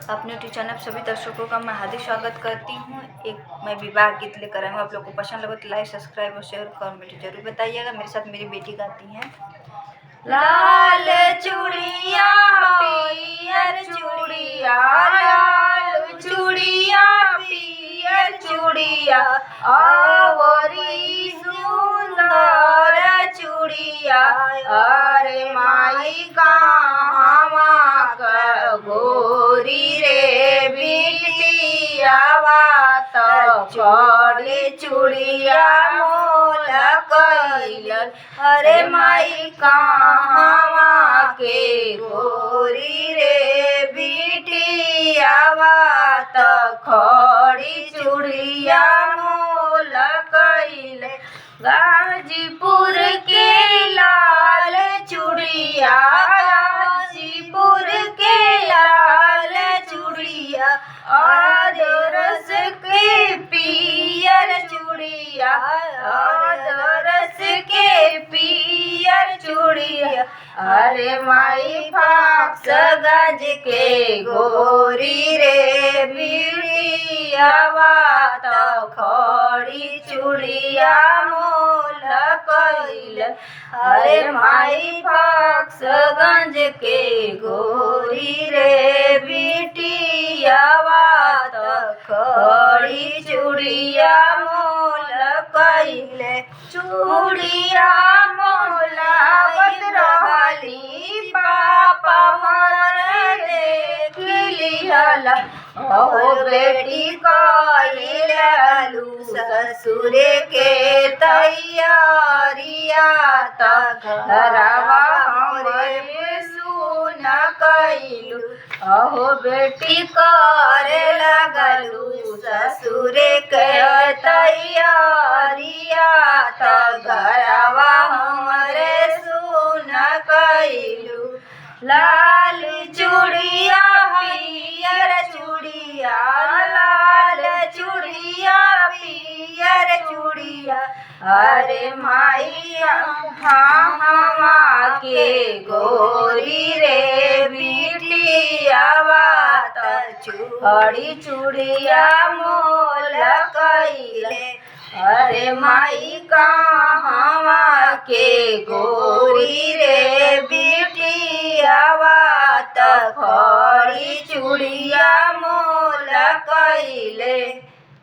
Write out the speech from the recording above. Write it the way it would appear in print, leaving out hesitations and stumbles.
अपने YouTube channel सभी दर्शकों का मैं हार्दिक स्वागत करती हूँ। मैं विवाह गीत लेकर आई हूँ। आप लोग को पसंद लगे तो लाइक, सब्सक्राइब और शेयर कमेंट जरूर बताइएगा। मेरे साथ मेरी बेटी गाती हैं। लाल चूड़िया पियर चूड़िया, लाल चूड़िया पियर चूड़िया, आवरी सुंदर चूड़िया, अरे माई कहवा गोरी रे बिटिया बात खड़ी चूड़िया मोल कैल, अरे माई कहवा के गोरी रे बिटिया बात खड़ी चूड़िया मोल कैल। गाजीपुर के लाल चूड़िया, गाजीपुर के लाल चूड़िया, आदरस के पियर चूड़िया, आदरस के पियर चूड़िया, अरे माई फाक्स गज के गोरी रे बिटिया बात खड़ी चूड़िया मोल कैल, अरे माई फाक्स गंज के गोरी रे बिटिया बात खड़ी चूड़िया मोल कैल। चूड़िया मोलावत रहली पापा मन देख लिहला, ओ बेटी कइलू ससुरे के तैयारिया, घरवा हमरे सुन कैलू, अहो बेटी करे लगलू ससुरे के तैयारिया, घरवा हमरे सुन कैलू। लाल चूड़िया पियर चूड़िया, लाल चूड़िया पियर चूड़िया, अरे माई कहवा के गोरी रे बिटिया बात खड़ी चूड़िया मोल कैले, अरे माई कहवा के गोरी रे बिटिया बात खड़ी चूड़िया मोल कैले।